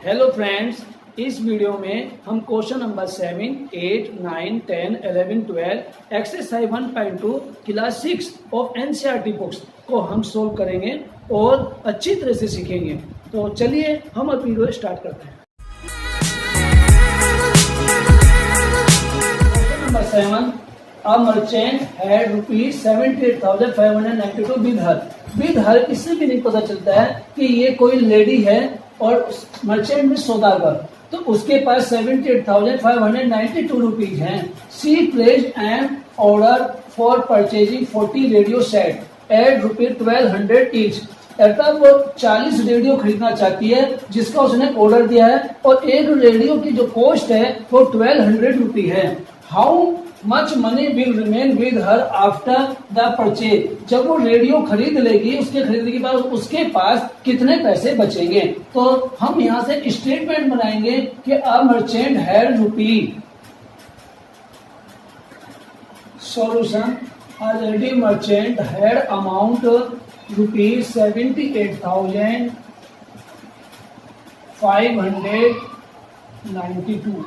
Hello friends, इस video में हम question number 7, 8, 9, 10, 11, 12 exercise 1.2 class 6 of NCERT books को हम सोल्व करेंगे और अच्छी तरह से सीखेंगे। तो चलिए हम अब वीडियो स्टार्ट करते हैं। Question number 7, a merchant had ₹78,592 with her. इससे भी नहीं पता चलता है कि ये कोई लेडी है और मर्चेंट में सौदागर, तो उसके पास 78,592 रुपीज हैं। She placed an order for purchasing 40 radio set at ₹1200 each. अर्थात वो 40 रेडियो खरीदना चाहती है जिसका उसने ऑर्डर दिया है और एक रेडियो की जो कॉस्ट है वो 1200 रुपी है। How much money will remain with her after the purchase. जब वो रेडियो खरीद लेगी, उसके खरीदने के बाद उसके पास कितने पैसे बचेंगे। तो हम यहाँ से स्टेटमेंट बनाएंगे कि a merchant had rupee. Solution, a lady merchant had amount ₹78,592।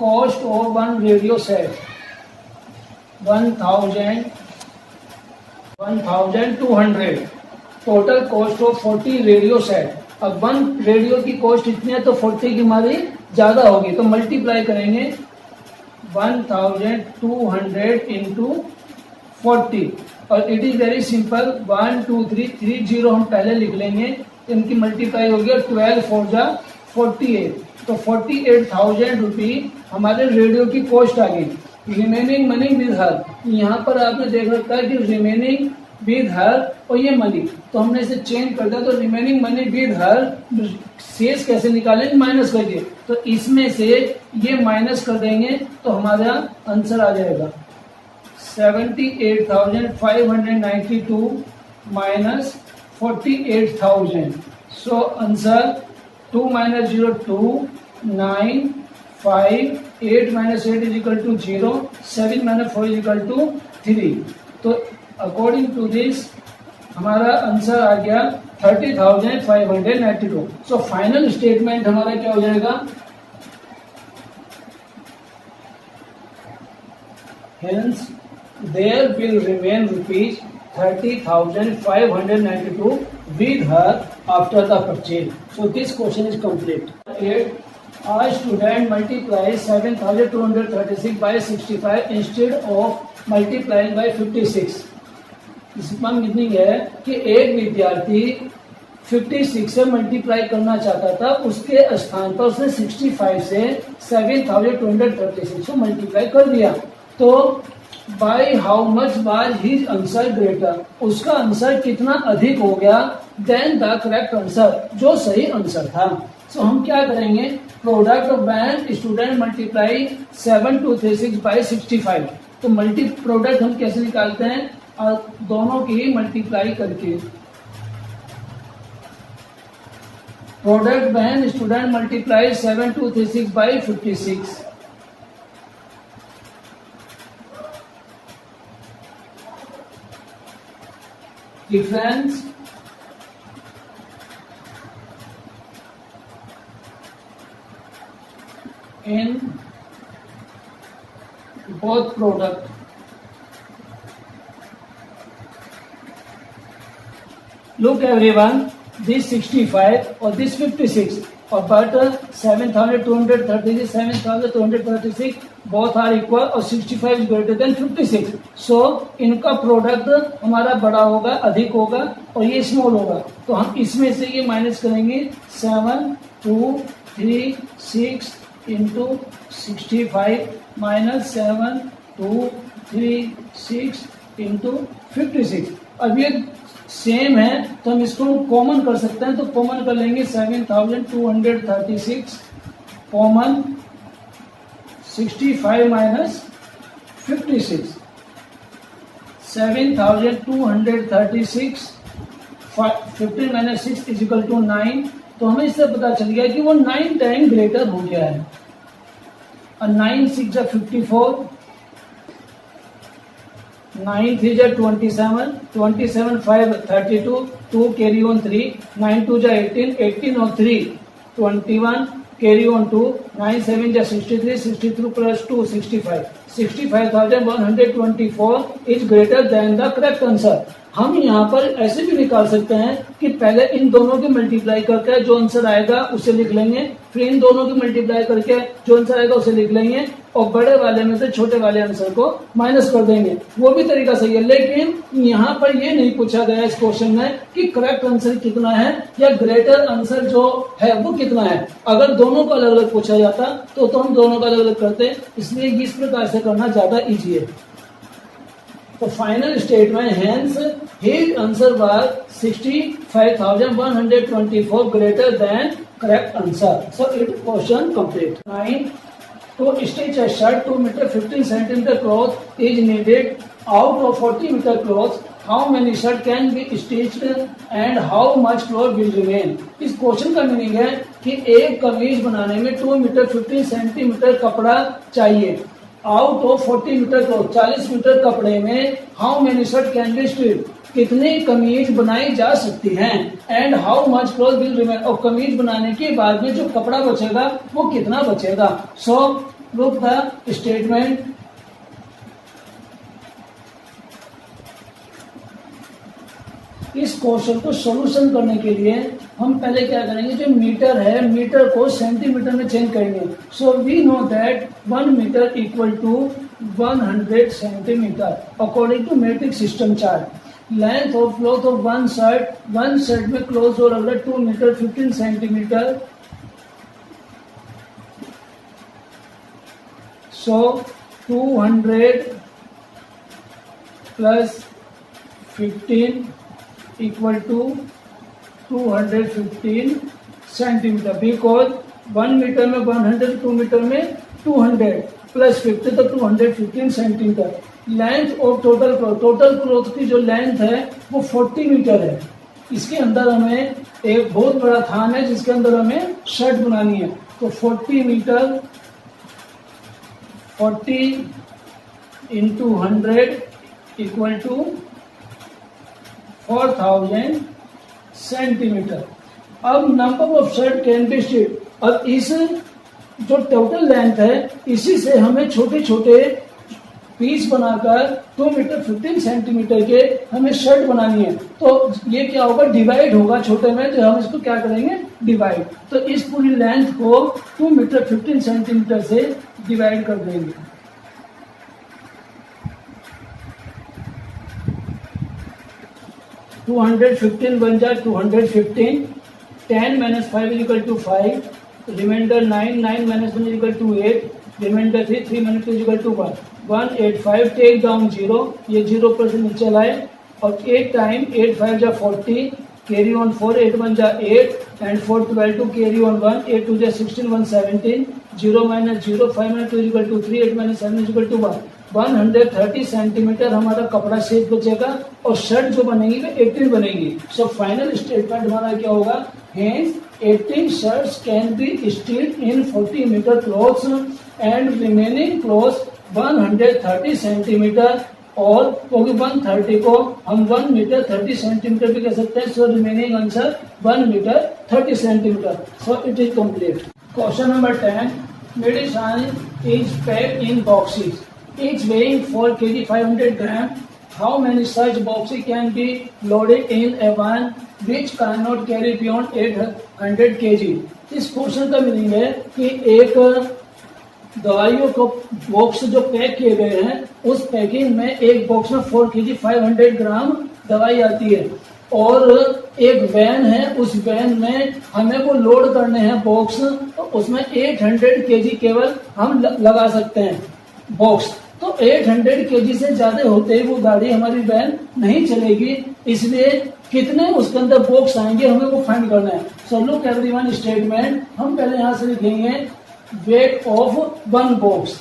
Cost of one radio set 1,200। Total cost of 40 radio set. अब 1 रेडियो की कॉस्ट इतनी है तो 40 की हमारी ज्यादा होगी, तो मल्टीप्लाई करेंगे 1,200 इंटू 40 और इट इज वेरी सिंपल। 1 2 3 3 0 हम पहले लिख लेंगे, इनकी मल्टीप्लाई होगी 12 4 जा 48, तो 48,000 रुपी हमारे रेडियो की कॉस्ट आ गई। रिमेनिंग मनी विद हर, यहाँ पर आपने देख रखा है कि रिमेनिंग विद हर और ये मनी, तो हमने इसे चेंज कर दिया। तो रिमेनिंग मनी विद हर शेष कैसे निकालेंगे, माइनस करके, तो इसमें से ये माइनस कर देंगे तो हमारा आंसर आ जाएगा 78,592 minus 48,000। So answer 2 minus 0 2, 9, 5, 8 minus 8 is equal to 0, 7 minus 4 is equal to 3। तो अकॉर्डिंग टू दिस हमारा आंसर आ गया 30,592। सो फाइनल स्टेटमेंट हमारा क्या हो जाएगा, hence there will remain ₹30,592 with her after the purchase. So this question is complete. 8. A student multiplies 7,236 by 65 instead of multiplying by 56. इसका meaning है कि एक विद्यार्थी 56 से मल्टीप्लाई करना चाहता था, उसके स्थान पर उसने 65 से 7,236 को मल्टीप्लाई कर दिया। तो by how much was his answer greater, उसका आंसर कितना अधिक हो गया देन द करेक्ट आंसर, जो सही आंसर था। सो हम क्या करेंगे, product when student multiply 7236 by 65। तो मल्टी प्रोडक्ट हम कैसे निकालते हैं, दोनों की मल्टीप्लाई करके। Product when student multiply 7236 by 56। Difference in both product। Look everyone, this 65 or this 56 or but 7,236 7,236 both are equal और 65 is greater than 56। So इनका प्रोडक्ट हमारा बड़ा होगा, अधिक होगा और ये स्मॉल होगा। तो हम इसमें से ये माइनस करेंगे 7 2 3 6 इंटू 65 माइनस 7 2 3 6 इंटू 56। अब ये सेम है तो हम इसको कॉमन कर सकते हैं, तो कॉमन कर लेंगे 7,236 common 65 minus 56, 7,236 15 minus 6 is equal to 9। तो हमें इससे पता चल गया कि वो 9 टाइम ग्रेटर हो गया है। और 9 6 जा 54, 9 3 जा 27, 27 5 32, 2 कैरी ऑन 3, 9 2 जा 18, 18 और 3 21 carry on to 9 7 जा 63 63 plus 2 65 65,124 is greater than the correct answer। हम यहाँ पर ऐसे भी निकाल सकते हैं कि पहले इन दोनों के मल्टीप्लाई करके जो आंसर आएगा उसे लिख लेंगे, फिर इन दोनों की मल्टीप्लाई करके जो आंसर आएगा उसे लिख लेंगे और बड़े वाले में से छोटे वाले आंसर को माइनस कर देंगे। वो भी तरीका सही है, लेकिन यहाँ पर ये नहीं पूछा गया इस क्वेश्चन में कि करेक्ट आंसर कितना है या ग्रेटर आंसर जो है वो कितना है। अगर दोनों को अलग अलग पूछा जाता तो हम दोनों को अलग अलग करते, इसलिए इस प्रकार से करना ज्यादा इजी है। तो final statement hence his answer was 65,124 greater than correct answer. So it question complete. 9 to stitch a shirt 2 meter 15 centimeter cloth is needed out of 40 meter cloth. How many shirt can be stitched and how much cloth will remain? इस question का meaning है कि एक कमीज बनाने में 2 metre 15 centimetre कपड़ा चाहिए। Out of 40 metre cloth 40 metre कपड़े में how many shirt can be stitched, कितनी कमीज बनाई जा सकती हैं, and how much cloth will remain, और कमीज बनाने के बाद में जो कपड़ा बचेगा वो कितना बचेगा। So look the statement. इस क्वेश्चन को सॉल्यूशन करने के लिए हम पहले क्या करेंगे, जो मीटर है मीटर को सेंटीमीटर में चेंज करेंगे। So we know that 1 metre equal to 100 centimetre according to metric system chart. Length of cloth of one shirt में क्लॉथ और अगर 2 metre 15 centimetre. So 200 plus 15 equal to 215 centimetre, because 1 metre में 100, 2 metre में 200 plus 50 तो 215 centimetre. Length of total cloth की जो length है वो 40 मीटर है। इसके अंदर हमें एक बहुत बड़ा थान है जिसके अंदर हमें शर्ट बनानी है, तो 40 metre 40 into 100 equal to 4000 centimetre. अब number of shirt can be stitched, अब इस जो टोटल लेंथ है इसी से हमें छोटे छोटे पीस बनाकर 2 मीटर 15 सेंटीमीटर के हमें शर्ट बनानी है। तो ये क्या होगा, डिवाइड होगा छोटे में, तो हम इसको क्या करेंगे डिवाइड। तो इस पूरी लेंथ को 2 मीटर 15 सेंटीमीटर से डिवाइड कर देंगे। टू 215 बन जाए 215, 10 minus 5 equal to 5, remainder 9, 9 minus 1 equal to 8, remainder 3, 3 minus 2 equal to 1, 185, take down 0, ये 0 पर से नीचे लाए और 8 टाइम 8 5 जा 40, कैरी ऑन 4, 8 1 जा 8 एंड 4 12 2 कैरी ऑन 1, 8 2 जा 16, 1 17, 0 minus 0, 5 minus 2 equal to 3, 8 minus 7 equal to 1, 130 centimetre हमारा कपड़ा शेप बचेगा और शर्ट जो बनेगी वो 18 बनेगी। सो फाइनल स्टेटमेंट हमारा क्या होगा, hence 18 shirts can be stitched in 40 metre cloths and remaining cloths 130 centimetre, और क्योंकि 130 को हम 1 मीटर 30 सेंटीमीटर भी कह सकते हैं। So remaining answer 1 metre 30 centimetre. So it is complete. Question number 10, medicine is packed in boxes each weighing 4 kg 500 gram. How many such boxes can be loaded in a van which cannot carry beyond 800 kg? इस question का meaning है कि एक दवाइयों को box जो pack किए गए हैं उस पैकिंग में एक बॉक्स में 4 kg 500 ग्राम दवाई आती है और एक वैन है, उस वैन में हमें वो लोड करने हैं बॉक्स, उसमें 800 kg केवल हम लगा सकते हैं बॉक्स। तो 800 केजी से ज्यादा होते ही वो गाड़ी हमारी वैन नहीं चलेगी, इसलिए कितने उसके अंदर बॉक्स आएंगे हमें वो फाइंड करना है। सो लुक एवरीवन स्टेटमेंट, हम पहले यहां से लिखेंगे weight of one box,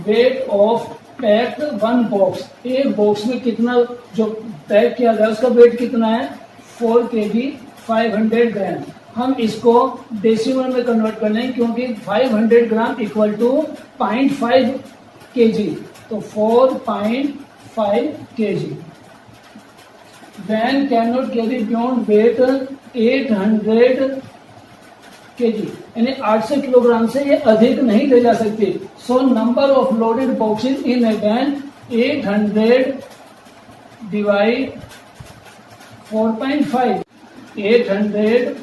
weight of packed one box, एक बॉक्स में कितना जो पैक किया गया उसका वेट कितना है 4 kg 500 ग्राम। हम इसको डेसिमल में कन्वर्ट कर लेंगे क्योंकि 500 ग्राम इक्वल टू 0.5 kg, तो 4.5 kg। Van can not carry beyond weight 800 kg, यानी 800 किलोग्राम से ये अधिक नहीं ले जा सकते। So number of loaded boxes in a van 800 divide 4.5, 800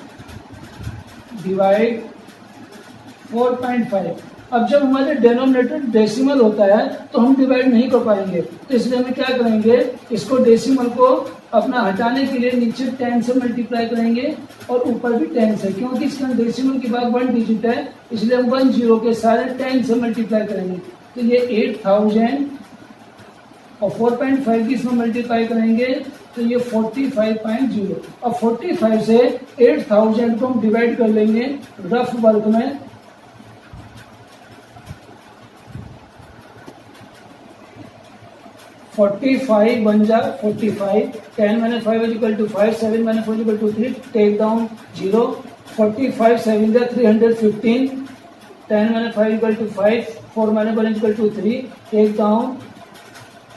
divide 4.5। अब जब हमारे डेनोमिनेटर डेसिमल होता है तो हम डिवाइड नहीं कर पाएंगे, तो इसलिए हम क्या करेंगे, इसको डेसिमल को अपना हटाने के लिए नीचे 10 से मल्टीप्लाई करेंगे और ऊपर भी 10 से, क्योंकि इसका डेसिमल के बाद 1 डिजिट है, इसलिए हम 1 0 के सारे 10 से मल्टीप्लाई करेंगे। तो ये 8000 और 4.5 की इसमें मल्टीप्लाई करेंगे तो ये 45.0। अब 45 से 8000 को हम डिवाइड कर लेंगे रफ वर्क में, 45 बन जा 45, 10 minus 5 is equal to 5, 7 minus 4 is equal to 3, take down 0, 45 7 is 315, 10 minus 5 is equal to 5, 4 minus 1 is equal to 3, take down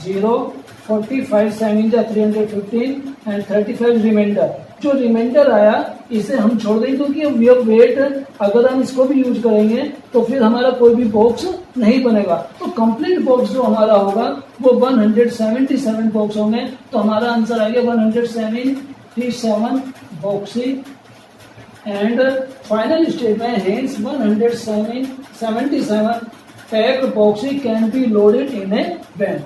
0, 45 7 is 315 and 35 remainder. जो रिमाइंडर आया इसे हम छोड़ देंगे, क्योंकि वेट अगर हम इसको भी यूज करेंगे तो फिर हमारा कोई भी बॉक्स नहीं बनेगा। तो कंप्लीट बॉक्स जो हमारा होगा वो 177 बॉक्स होंगे। तो हमारा आंसर आ गया 177 boxing and final statement hence 177 packed boxes can be loaded in a van.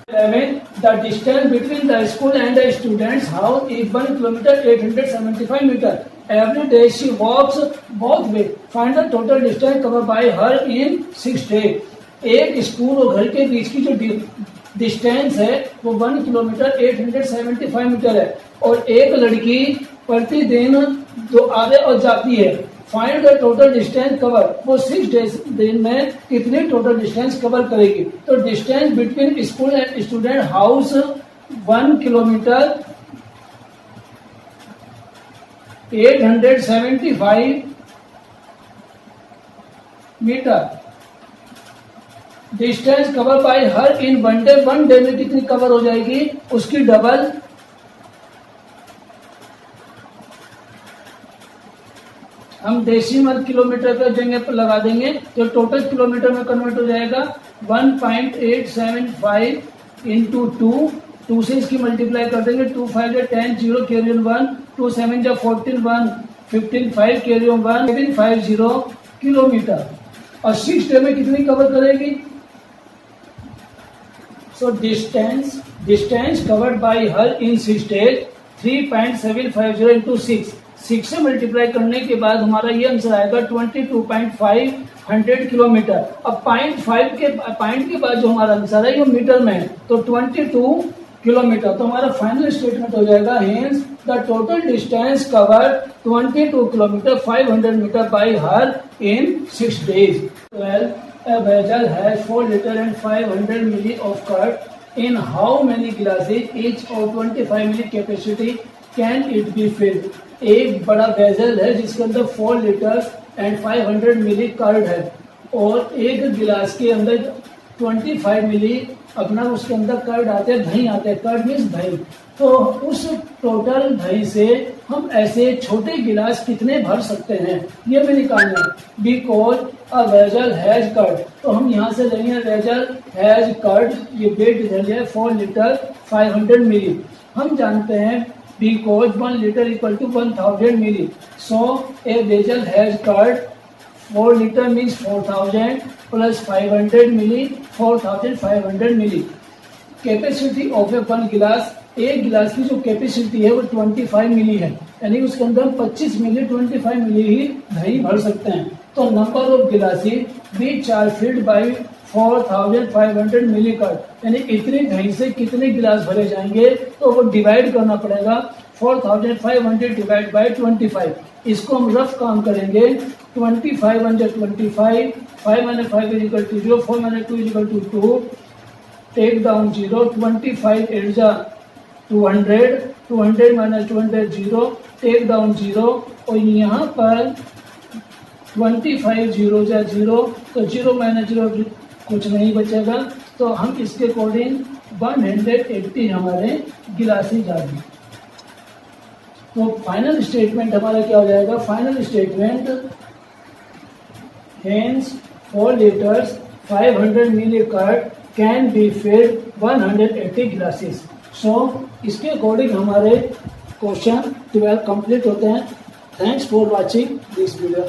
11. The distance between the school and the student's house is 1 kilometer 875 meter. Every day she walks both ways. Find the total distance covered by her in 6 days. एक school और घर के बीच की जो distance है वो 1 kilometre 875 metre है और एक लड़की प्रतिदिन जो आगे और जाती है। Find the total distance cover, वो 6 दिन में कितनी टोटल डिस्टेंस कवर करेगी। तो distance between school and student house 1 kilometre 875 metre. Distance cover by her in 1 day में कितनी कवर हो जाएगी, उसकी डबल। हम डेसिमल किलोमीटर का जगह पर लगा देंगे तो टोटल किलोमीटर में कन्वर्ट हो जाएगा 1.875 इंटू 2 से इसकी मल्टीप्लाई कर देंगे, 2 5 10 0 carry on 1, 2 7 14 1 15 5 carry on 1 750 kilometre. और 6 डे में कितनी कवर करेगी। So distance covered by her in 6 days 3.750 into 6 से मल्टीप्लाई करने के बाद हमारा ये आंसर आएगा 22.500 किलोमीटर। अब पॉइंट के बाद जो हमारा आंसर है ये मीटर में है, तो 22 किलोमीटर। तो हमारा फाइनल स्टेटमेंट हो जाएगा hence the total distance cover 22 kilometre 500 metre by her in 6 days। 12. A vessel has 4 liters and 500 ml of curd. In how many glasses each of 25 ml capacity can it be filled? एक बड़ा vessel है जिसके अंदर 4 litre and 500 milli curd है और एक गिलास के अंदर 25 मिली अपना उसके अंदर कर्ड आते हैं, दही आते हैं। कर्ड मीन्स दही। तो उस टोटल दही से हम ऐसे छोटे गिलास कितने भर सकते हैं ये भी निकालना है। Because a vessel has curd, तो हम यहाँ से लेंगे वेजल हैज कर्ड, ये वेट इधर है 4 लीटर 500 मिली। हम जानते हैं because 1 liter equal to 1000 milli. So a vessel has curd 4 liter means 4000 plus 500 milli 4500 milli. Capacity of a 1 glass, एक गिलास की जो कैपेसिटी है वो 25 मिली है, यानी उसके अंदर 25 मिली 25 मिली ही दही भर सकते हैं। तो number of glasses which are filled by 4500 मिली कर्ड, यानी इतनी दही से कितने गिलास भरे जाएंगे तो वो डिवाइड करना पड़ेगा 4500 डिवाइड बाय 25। इसको हम रफ काम करेंगे 25 1 25, 5 - 5 is equal to 0, 4 - 2 is equal to 2, take down 0, 25 8 जा 200, 200 - 200 0, टेक डाउन 0 और यहाँ पर 25 0 जा 0, तो 0 - 0 कुछ नहीं बचेगा। तो हम इसके अकॉर्डिंग 180 हमारे गिलासेस आ गए। तो फाइनल स्टेटमेंट हमारा क्या हो जाएगा? Final statement, hence 4 liters 500 milli curd can be filled 180 glasses. सो इसके अकॉर्डिंग हमारे क्वेश्चन 12 कंप्लीट होते हैं. Thanks for watching this video.